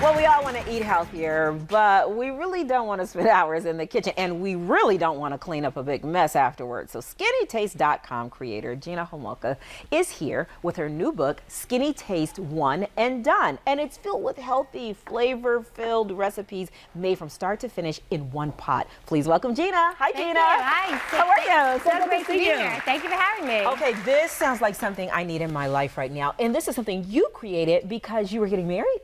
Well, we all want to eat healthier, but we really don't want to spend hours in the kitchen, and we really don't want to clean up a big mess afterwards. So SkinnyTaste.com creator Gina Homolka is here with her new book, SkinnyTaste One and Done. And it's filled with healthy, flavor-filled recipes made from start to finish in one pot. Please welcome Gina. Hi, Gina. You. Hi. How are you? So great to be here. Thank you for having me. Okay, this sounds like something I need in my life right now. And this is something you created because you were getting married?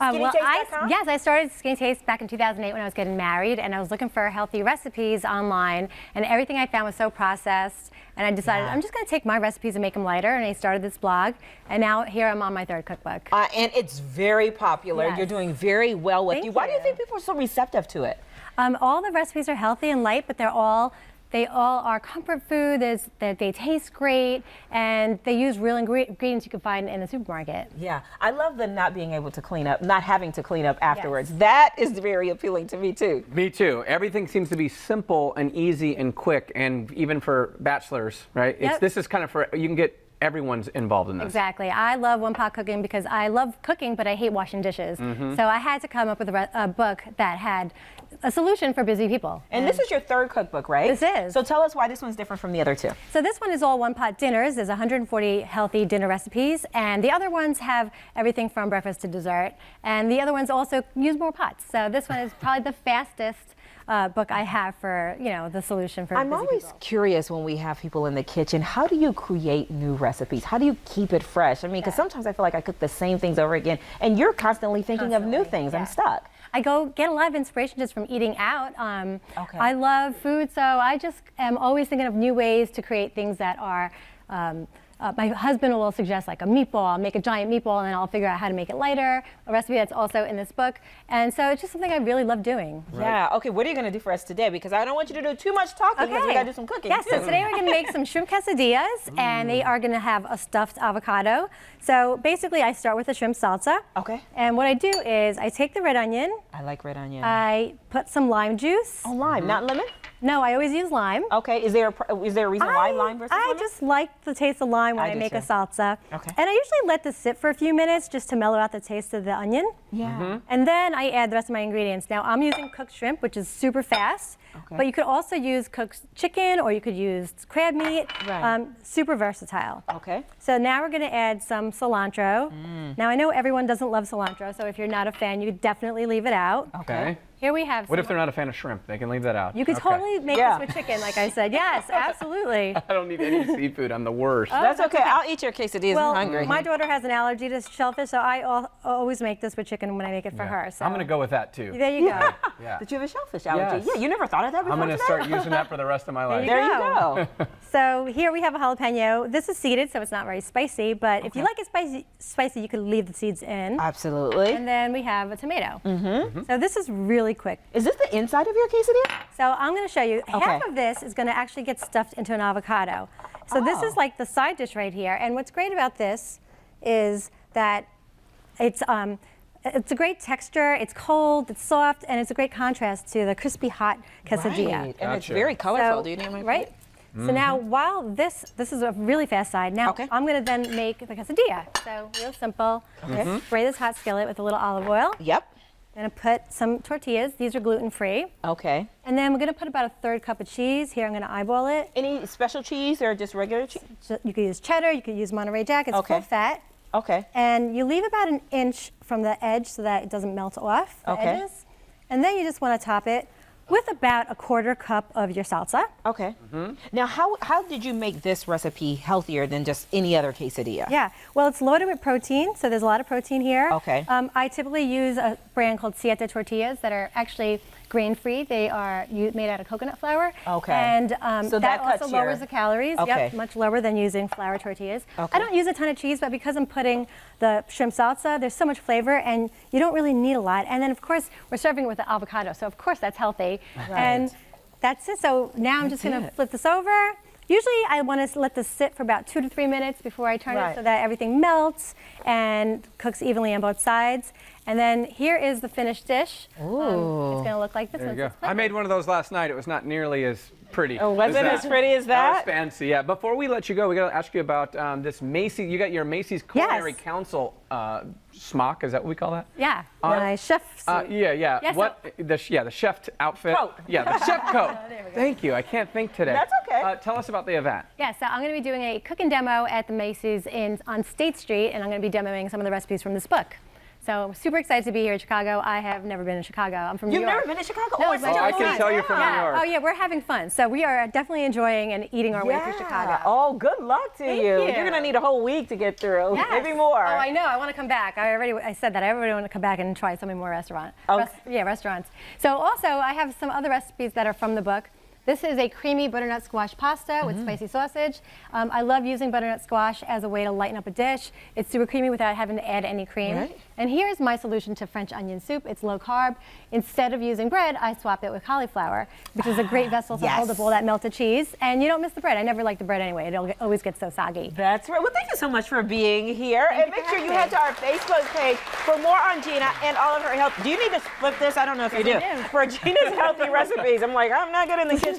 Yes, I started Skinny Taste back in 2008 when I was getting married, and I was looking for healthy recipes online, and everything I found was so processed, and I decided I'm just going to take my recipes and make them lighter, and I started this blog, and now here I'm on my third cookbook. And it's very popular. Yes. You're doing very well with you. Why do you think people are so receptive to it? All the recipes are healthy and light, but they all are comfort food. They taste great, and they use real ingredients you can find in the supermarket. Yeah, I love the not being able to clean up, not having to clean up afterwards. Yes. That is very appealing to me too. Me too. Everything seems to be simple and easy and quick, and even for bachelors, right? Yep. This is kind of for, you can get everyone's involved in this. Exactly. I love one-pot cooking because I love cooking, but I hate washing dishes. So I had to come up with a book that had a solution for busy people. And this is your third cookbook, right? This is. So tell us why this one's different from the other two. So this one is all one-pot dinners. There's 140 healthy dinner recipes, and the other ones have everything from breakfast to dessert. And the other ones also use more pots. So this one is probably the fastest book I have for, the solution for I'm busy always people. curious when we have people in the kitchen, how do you create new recipes? How do you keep it fresh? I mean, because sometimes I feel like I cook the same things over again, and you're constantly thinking of new things. I'm stuck. I go get a lot of inspiration just from eating out. I love food, so I just am always thinking of new ways to create things that are my husband will suggest like a meatball. I'll make a giant meatball, and then I'll figure out how to make it lighter, a recipe that's also in this book. And so it's just something I really love doing. Right. Yeah, okay, what are you going to do for us today? Because I don't want you to do too much talking because we got to do some cooking. Yes, so today we're going to make some shrimp quesadillas, and they are going to have a stuffed avocado. So basically I start with the shrimp salsa. Okay. And what I do is I take the red onion. I like red onion. I put some lime juice. Oh, lime, not lemon? No, I always use lime. Okay, is there a reason why lime versus lemon? I just like the taste of lime when I make a salsa. Okay. And I usually let this sit for a few minutes just to mellow out the taste of the onion. Yeah. And then I add the rest of my ingredients. Now I'm using cooked shrimp, which is super fast. Okay. But you could also use cooked chicken, or you could use crab meat. Right. Super versatile. Okay. So now we're going to add some cilantro. Now I know everyone doesn't love cilantro, so if you're not a fan, you could definitely leave it out. Okay. Here we have. What if they're not a fan of shrimp? They can leave that out. You could totally make this with chicken, like I said. Yes, absolutely. I don't need any seafood. I'm the worst. Oh, that's okay. I'll eat your quesadillas. Well, I'm hungry. my daughter has an allergy to shellfish, so I always make this with chicken when I make it for her. So. I'm going to go with that too. There you go. Did you have a shellfish allergy? Yeah, you never thought of that before. I'm going to start using that for the rest of my life. There you go. So here we have a jalapeno. This is seeded, so it's not very spicy, but if you like it spicy, you could leave the seeds in. Absolutely. And then we have a tomato. So this is really quick. Is this the inside of your quesadilla? So I'm going to show you. Half of this is going to actually get stuffed into an avocado. So this is like the side dish right here. And what's great about this is that it's a great texture, it's cold, it's soft, and it's a great contrast to the crispy hot quesadilla. Right. And it's very colorful. Do you need my plate? So now while this is a really fast side, now I'm going to then make the quesadilla. So real simple. Spray this hot skillet with a little olive oil. Yep. Going to put some tortillas. These are gluten-free. Okay. And then we're going to put about a 1/3 cup of cheese. Here I'm going to eyeball it. Any special cheese or just regular cheese? You could use cheddar, you could use Monterey Jack. It's full fat. Okay. And you leave about 1 inch from the edge so that it doesn't melt off the edges. And then you just want to top it with about a 1/4 cup of your salsa. Okay. Now, how did you make this recipe healthier than just any other quesadilla? Yeah. Well, it's loaded with protein, so there's a lot of protein here. Okay. I typically use a brand called Siete tortillas that are actually grain-free. They are made out of coconut flour. Okay. And so that also lowers the calories. Yep, much lower than using flour tortillas. Okay. I don't use a ton of cheese, but because I'm putting the shrimp salsa, there's so much flavor, and you don't really need a lot. And then, of course, we're serving it with the avocado, so of course that's healthy. Right. And that's it. So now I'm just going to flip this over. Usually I want to let this sit for about 2 to 3 minutes before I turn it so that everything melts and cooks evenly on both sides. And then here is the finished dish. Ooh. It's going to look like this. There you go. I made one of those last night. It was not nearly as pretty. Oh, wasn't as pretty as That that? was fancy, yeah. Before we let you go, we got to ask you about this Macy's. You got your Macy's Culinary Yes. Council smock. Is that what we call that? Yeah, my chef suit. Yeah. Yes, What? The chef outfit. Coat. Yeah, the chef coat. There we go. Thank you. I can't think today. That's okay. Tell us about the event. Yeah, so I'm going to be doing a cooking demo at the Macy's on State Street, and I'm going to be demoing some of the recipes from this book. So I'm super excited to be here in Chicago. I have never been in Chicago. I'm from New You've York. never been to Chicago? No, Oh, it's it's my such a I first can time. tell you're from New York. Oh yeah, we're having fun. So we are definitely enjoying and eating our way through Chicago. Oh, good luck to Thank you. you. You're gonna need a whole week to get through. Yes. Maybe more. Oh, I know. I want to come back. I said that. I really want to come back and try so many more restaurants. So also, I have some other recipes that are from the book. This is a creamy butternut squash pasta with spicy sausage. I love using butternut squash as a way to lighten up a dish. It's super creamy without having to add any cream. Right. And here's my solution to French onion soup. It's low carb. Instead of using bread, I swap it with cauliflower, which is a great vessel to hold up all that melted cheese. And you don't miss the bread. I never like the bread anyway. It always gets so soggy. That's right. Well, thank you so much for being here. And make sure you head to our Facebook page for more on Gina and all of her health. Do you need to flip this? I don't know if you do. I do. For Gina's healthy recipes. I'm like, I'm not good in the kitchen.